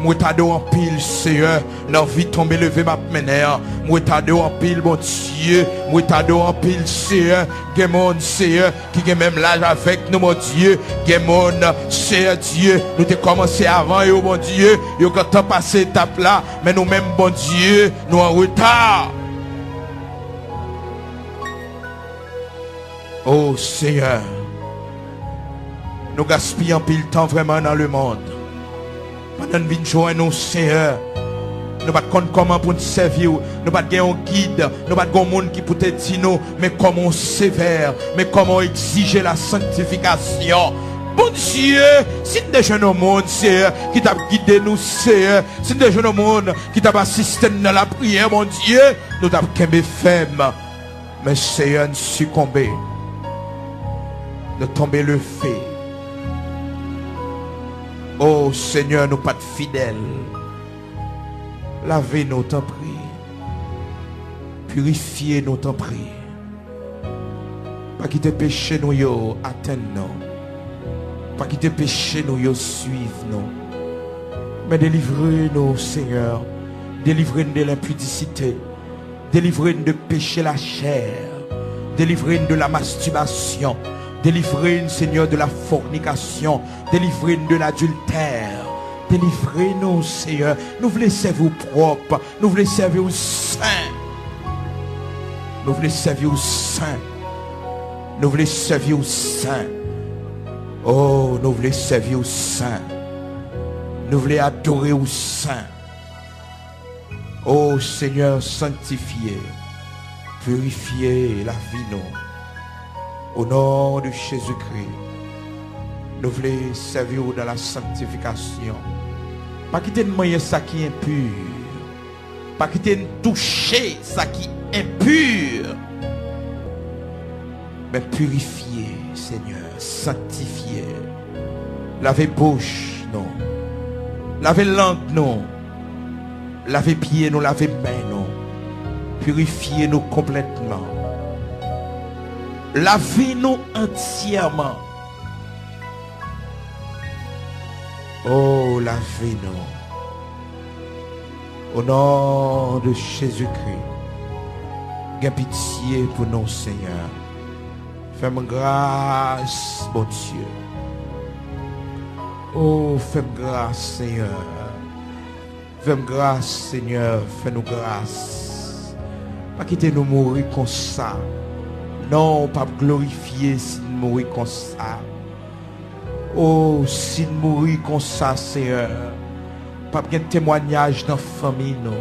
Moi t'as en pile Seigneur, dans vie tomber lever ma mener. Moi t'as en pile mon Dieu, moi t'as en pile Seigneur, que mon Seigneur qui est même l'âge avec nous mon Dieu, que mon Seigneur Dieu, nous t'ai commencé avant et mon Dieu, yo quand t'as passé étape là, mais nous même bon Dieu, nous en retard. Oh Seigneur, nous gaspillons pile temps vraiment dans le monde. Pendant que nous joignons nous, Seigneur, nous ne pouvons pas comment pour nous servir. Nous ne pouvons pas avoir un guide. Nous ne pouvons pas avoir un monde qui peut dire nous, mais comment sévère, mais comment exiger la sanctification. Bon Dieu, si nous sommes au monde, Seigneur, qui t'a guidé nous, Seigneur, si nous sommes au monde, qui t'a assisté dans la prière, mon Dieu, nous t'avons qu'aimé femme. Mais Seigneur, nous succomber, de tomber le fait. Oh Seigneur, nous pas de fidèles. Lavez-nous, t'en prie. Purifiez-nous, t'en prie. Pas quitter péché nous, yo, atteindre-nous. Pas quitter péché nous, yo, suivre-nous. Mais délivrez-nous, Seigneur. Délivrez-nous de l'impudicité. Délivrez-nous de péché la chair. Délivrez-nous de la masturbation. Délivrez-nous, Seigneur, de la fornication. Délivrez-nous de l'adultère. Délivrez-nous, Seigneur. Nous voulons servir propre. Nous voulons servir au saint. Nous voulons servir au saint. Nous voulons servir au saint. Oh, nous voulons servir au saint. Nous voulons adorer au saint. Oh, Seigneur, sanctifiez, purifiez la vie, nous. Au nom de Jésus-Christ, nous voulons servir dans la sanctification. Pas quitter de moyen ça qui est impur. Pas quitter de toucher ça qui est impur. Mais purifier, Seigneur, sanctifier. Lavez bouche, non. Lavez langue, non. Lavez pieds, nous, lavez mains, non. Purifiez-nous complètement. Lavez-nous entièrement. Oh, lavez-nous. Au nom de Jésus-Christ. Gain pitié pour nous, Seigneur. Fais-moi grâce, mon Dieu. Oh, fais-moi grâce, Seigneur. Fais-moi grâce, Seigneur. Fais-nous grâce. Pas quitter nous mourir comme ça. Non, pas glorifier si nous mourir comme ça. Oh, si nous mourir comme ça, Seigneur. Pas bien témoignage dans la famille, non.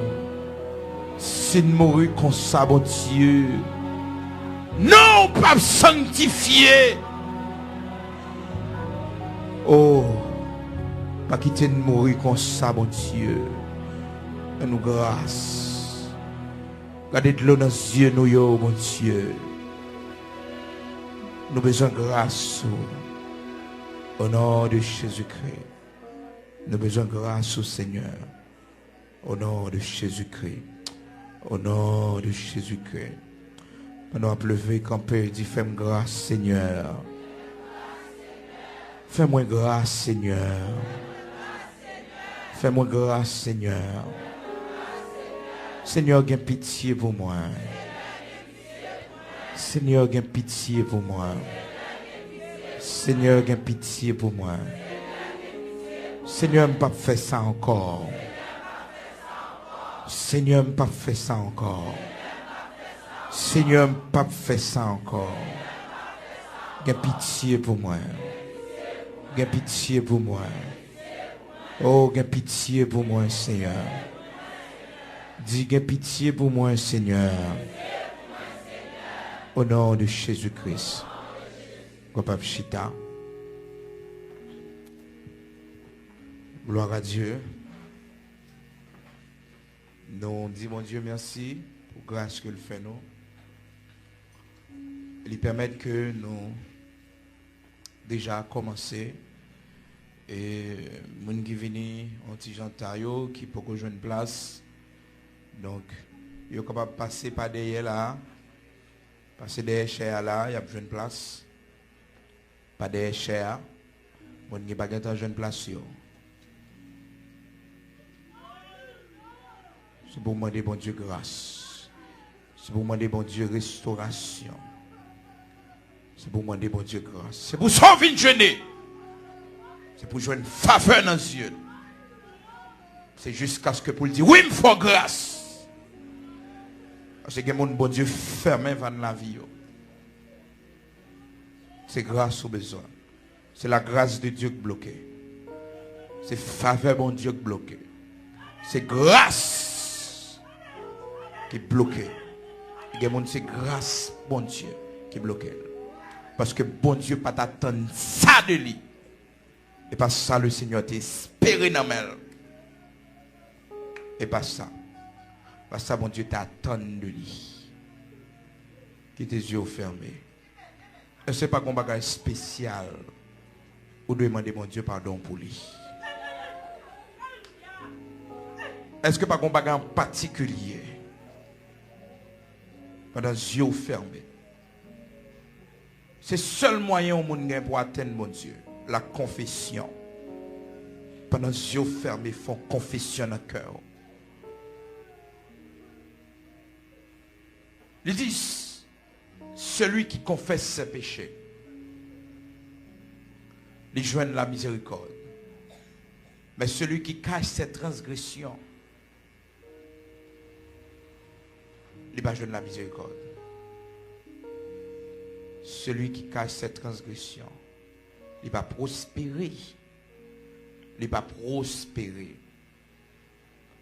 Si nous mourir comme ça, bon Dieu. Non, pas sanctifié. Oh, pas quitter nous mourir comme ça, bon Dieu. Fais-nous grâce. Gardez de l'eau dans les yeux, nous, yo, mon Dieu. Nous avons besoin de grâce. Au nom de Jésus-Christ. Nous avons besoin de grâce au Seigneur. Au nom de Jésus-Christ. Au nom de Jésus-Christ. Pendant à pleuver, camper, dit fais-moi grâce, Seigneur. Fais-moi grâce, Seigneur. Fais-moi grâce, Seigneur. Seigneur, gain pitié pour moi. Seigneur, gain pitié pour moi. Seigneur, gain pitié pour moi. Seigneur, ne pas faire ça encore. Seigneur, ne pas faire ça encore. Seigneur, ne pas faire ça encore. Gain pitié pour moi. Gain pitié pour moi. Oh, gain pitié pour moi, Seigneur. Dis, gain pitié pour moi, Seigneur. Au nom de Jésus-Christ. Papa Chita. Gloire à Dieu. Nous disons, mon Dieu, merci pour la grâce qu'il fait nous. Il permet que nous déjà commencer. Et les gens qui viennent en Tijantayo, qui peuvent jouer une place. Donc, ils sont capables de passer par derrière là. Passer derrière cher là, il y a besoin de place. Pas derrière cher. Les gens qui n'ont pas jouer une place. C'est pour demander bon Dieu grâce. C'est pour demander bon Dieu restauration. C'est pour demander bon Dieu grâce. C'est pour sauver une jeunesse. C'est pour jouer une faveur dans les yeux. C'est jusqu'à ce que pour le dire, oui, il me faut grâce. Parce que mon bon Dieu ferme dans la vie. C'est grâce au besoin. C'est la grâce de Dieu qui bloque. C'est faveur bon Dieu qui bloqué. C'est grâce qui est bloquée. C'est grâce bon Dieu qui est bloqué. Parce que bon Dieu pas t'attendre ça de lui. Et pas ça le Seigneur t'espéré dans elle. Et pas ça. Pas ça bon Dieu t'attend de lui. Qui tes yeux fermés. Et c'est pas un bagage spécial. Ou demander mon Dieu pardon pour lui. Est-ce que pas un bagage particulier? Pendant les yeux fermés. C'est le seul moyen au monde pour atteindre mon Dieu. La confession. Pendant les yeux fermés, font confession dans le cœur. Ils disent, celui qui confesse ses péchés, il joint la miséricorde. Mais celui qui cache ses transgressions, il va joindre la miséricorde. Celui qui cache ses transgressions, il va prospérer. Il va prospérer.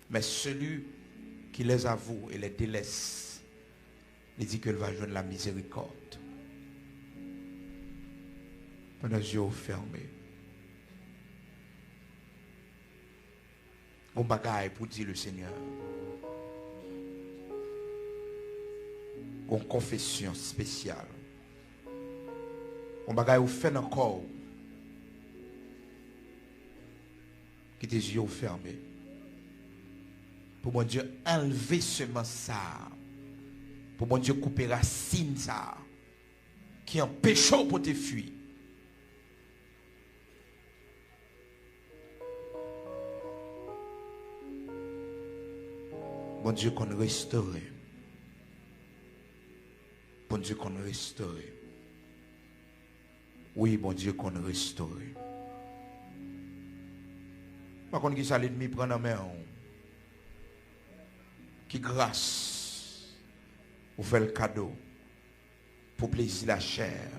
Mais celui qui les avoue et les délaisse, il dit qu'il va joindre la miséricorde. Pendant les yeux fermés. On bagaille pour dire le Seigneur. Une confession spéciale. On bagaille ou fait encore. Qui tes yeux fermés. Pour mon Dieu enlever seulement ça. Pour mon Dieu couper racine ça. Qui empêche pour te fuir. Bon Dieu qu'on restaure. Bon Dieu qu'on restaure. Oui, bon Dieu qu'on restaure. Par contre, qui ça l'ennemi prend en main. Qui grâce. Vous fait le cadeau. Pour plaisir la chair.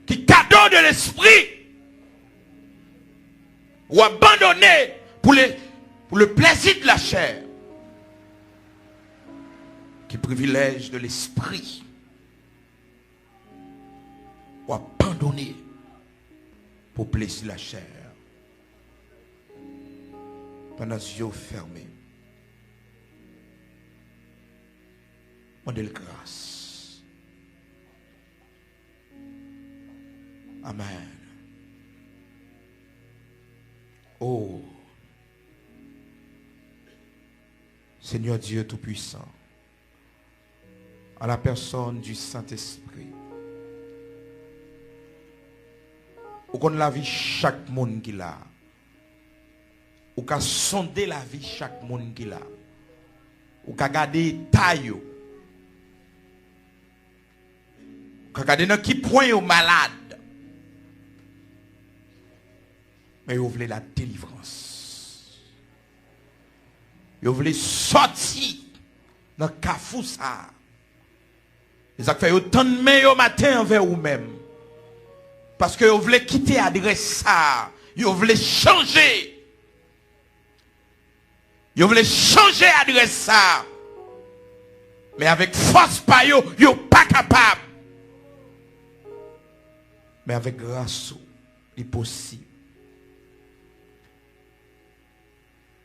Qui cadeau de l'esprit. Ou abandonné pour le plaisir de la chair. Qui privilège de l'esprit. Ou abandonné pour plaisir la chair. Pendant les yeux fermés. On de grâce. Amen. Oh. Seigneur Dieu Tout-Puissant, à la personne du Saint-Esprit, ou qu'on la vie chaque monde qui l'a, ou qu'à sonder la vie chaque monde qui l'a, ou qu'à garder taille, ou qu'à garder dans qui point au malade, mais vous voulez la délivrance. Vous voulez sortir dans le cafou ça. Vous avez fait autant de mains au matin envers vous-même. Parce que vous voulez quitter l'adresse ça. Vous voulez changer. Vous voulez changer l'adresse ça. Mais avec force pas vous n'êtes pas capable. Mais avec grâce, il est possible.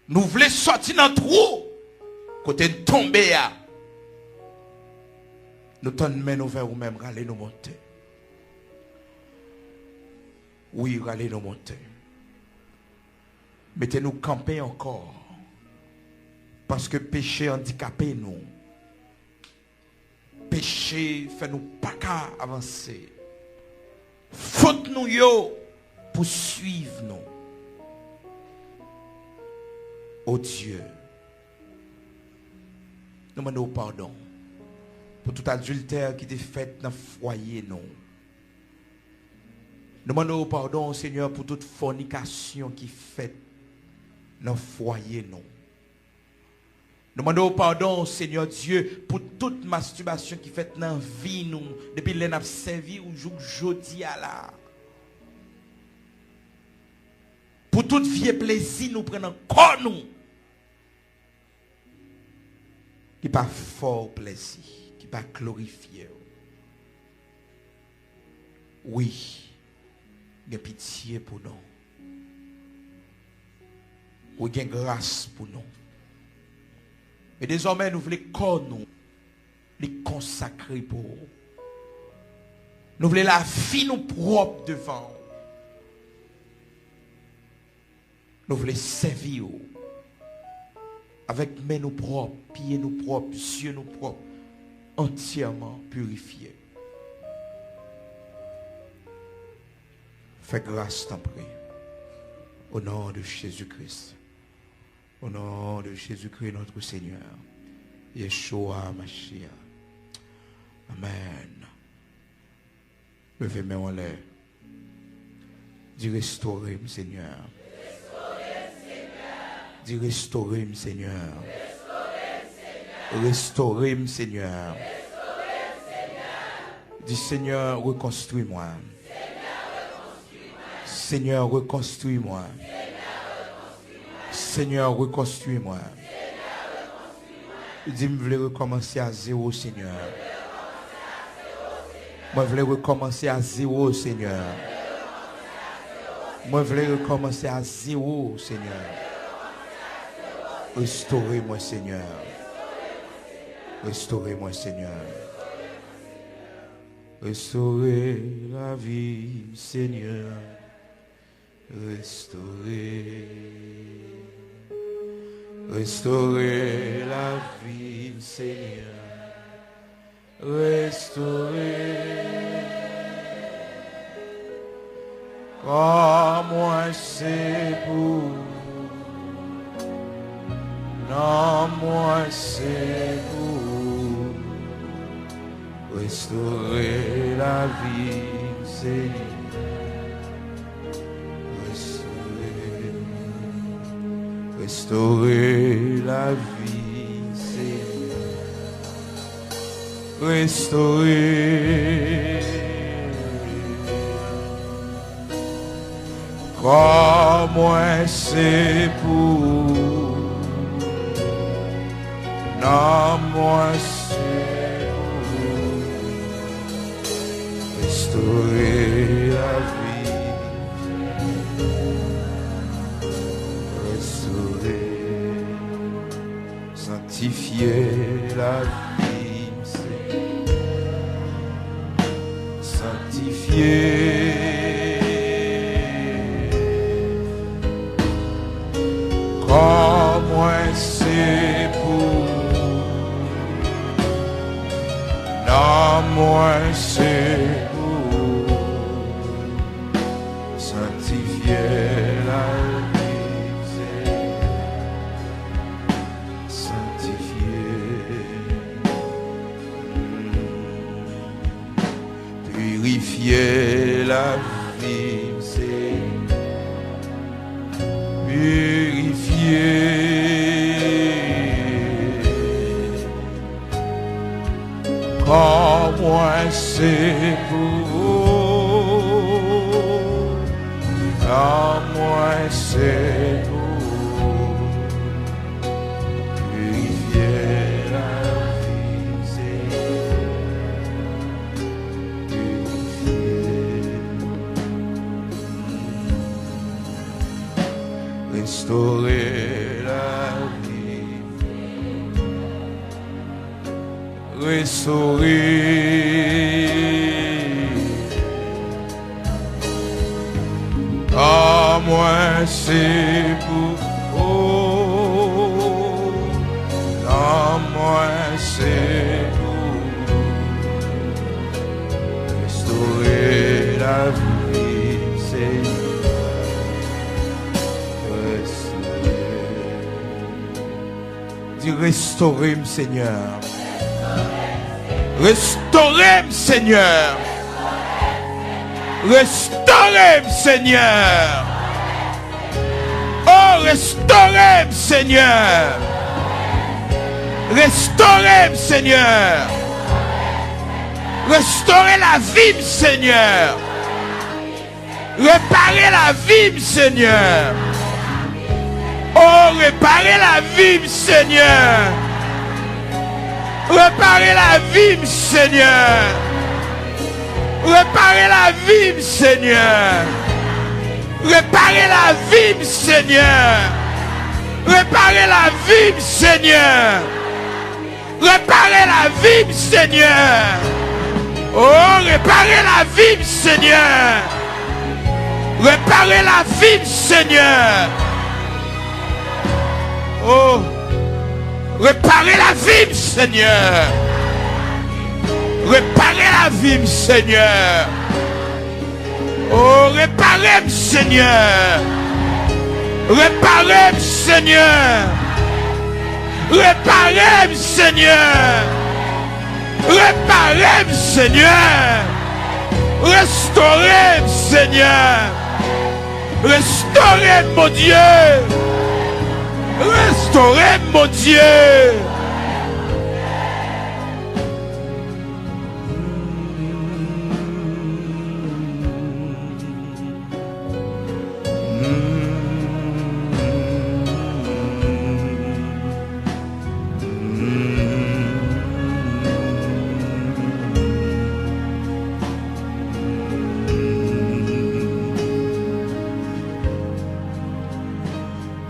Nous voulons sortir dans le trou. Côté de tomber. Nous tendons nous vers nous-mêmes, râler nous monter. Oui, râler nous monter. Mettez-nous camper encore. Parce que péché handicapé nous. Péché fait nous pas qu'à avancer. Faute nous yo pour suivre nous. Oh Dieu, nous demandons pardon pour tout adultère qui était fait dans le foyer. Nous demandons pardon, Seigneur, pour toute fornication qui est faite dans le foyer. Nous demandons pardon, Seigneur Dieu, pour toute masturbation qui est faite dans la vie. Nous, depuis que nous avons servi au jour jeudi à la. Pour tout vieux plaisir, nous prenons corps nous. Qui pas fort plaisir, qui pas glorifié. Oui, il y a pitié pour nous. Oui, il y a grâce pour nous. Et désormais, nous voulons corps nous, les consacrer pour nous. Nous voulons la vie nous propre devant. Nous voulons servir avec mains nous propres, pieds nous propres, yeux nous propres, entièrement purifiés. Fais grâce, t'en prie. Au nom de Jésus-Christ. Au nom de Jésus-Christ, notre Seigneur. Yeshua Mashiach. Amen. Levez-moi en l'air. Dis restaurez-moi, Seigneur. Dis restaurez-moi, Seigneur. Restaurez-moi, Seigneur. Dis Seigneur, reconstruis-moi. Seigneur, reconstruis-moi. Seigneur, reconstruis-moi. Dis, je veux recommencer à zéro, Seigneur. Moi, je veux recommencer à zéro, Seigneur. Moi, je veux recommencer à zéro, Seigneur. Restaurez-moi, Seigneur. Restaurez-moi, Seigneur. Restaurez la vie, Seigneur. Restaurez. Restaurez la vie, Seigneur. Restaurez. Comme moi c'est pour. Non, moi c'est pour. Restaurer la vie, Seigneur. Restaurer la vie, Seigneur. Restaurer. Comme moi c'est pour. Non, moi c'est pour. Restaurer la vie. Sanctifier la vie, sanctifier. Comme moi c'est pour. Non, moi c'est pour. Sanctifier la vie. Purifier la vie, c'est purifier. Comme moi c'est pour. Comme moi c'est pour. Purifier la vie, c'est restaurer la vie, restaurer. Ah, moi c'est pour. Oh, ah, moi c'est pour. Restaurer la vie, c'est restaurer-moi, Seigneur. Restaurez-moi, Seigneur. Restaurez-moi, Seigneur. Oh, restaurez-moi, Seigneur. Restaurez-moi, Seigneur. Restaurez la vie, Seigneur. Réparez la vie, Seigneur. Oh, réparez la vie, Seigneur. Réparez la vie, Seigneur. Réparez la vie, Seigneur. Réparez la vie, Seigneur. Réparez la vie, Seigneur. Réparez la vie, Seigneur. Oh, réparez la vie, Seigneur. Réparez la vie, Seigneur. Oh, réparez la vie, Seigneur. Réparez la vie, Seigneur. Oh, réparez, Seigneur. Réparez, Seigneur. Réparez, Seigneur. Réparez, Seigneur. Restaurez, Seigneur. Restaurez, mon Dieu. Restaurez, mon Dieu.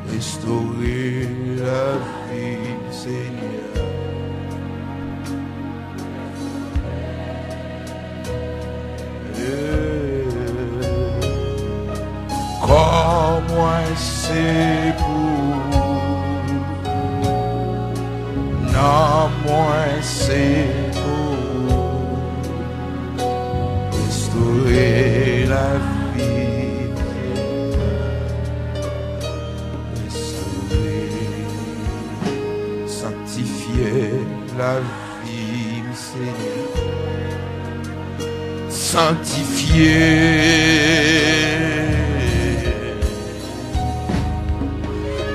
Restaurer la vie, Seigneur. Comme moi c'est pour, non moi c'est pour restaurer la vie. Sanctifier la vie, Seigneur. Sanctifier.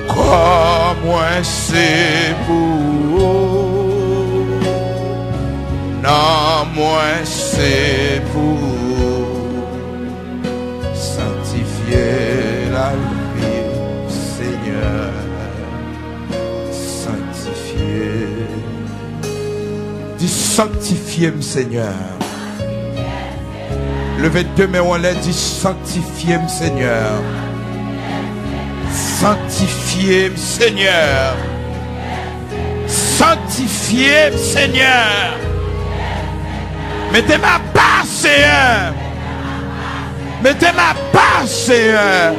Comme moi c'est pour. Non, moi c'est pour. Sanctifier la vie, Seigneur. Dis sanctifiez-moi, Seigneur. Levez deux mains en l'air, dis sanctifiez-moi, Seigneur. Sanctifiez-moi, Seigneur. Sanctifiez-moi, Seigneur. Mettez ma part, Seigneur. Mettez ma part, Seigneur.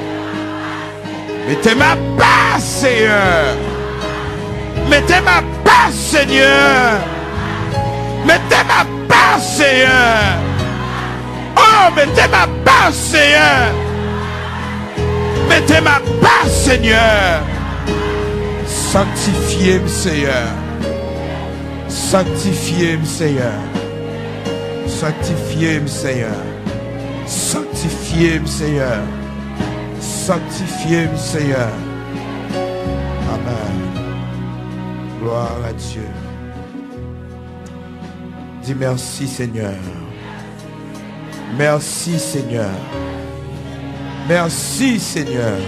Mettez ma part, Seigneur. Mettez ma part, Seigneur. Mettez ma part, Seigneur. Oh, mettez ma part, Seigneur. Mettez ma part, Seigneur. Sanctifiez-moi, Seigneur. Sanctifiez-moi, Seigneur. Sanctifiez-moi, Seigneur. Sanctifiez-moi, Seigneur. Sanctifiez-moi, Seigneur. Amen. Gloire à Dieu. Dis merci, Seigneur. Merci, Seigneur. Merci, Seigneur.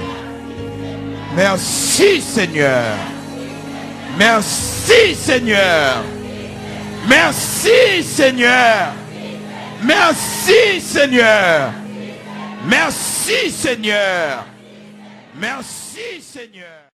Merci, Seigneur. Merci, Seigneur. Merci, Seigneur. Merci, Seigneur. Merci, Seigneur. Merci, Seigneur.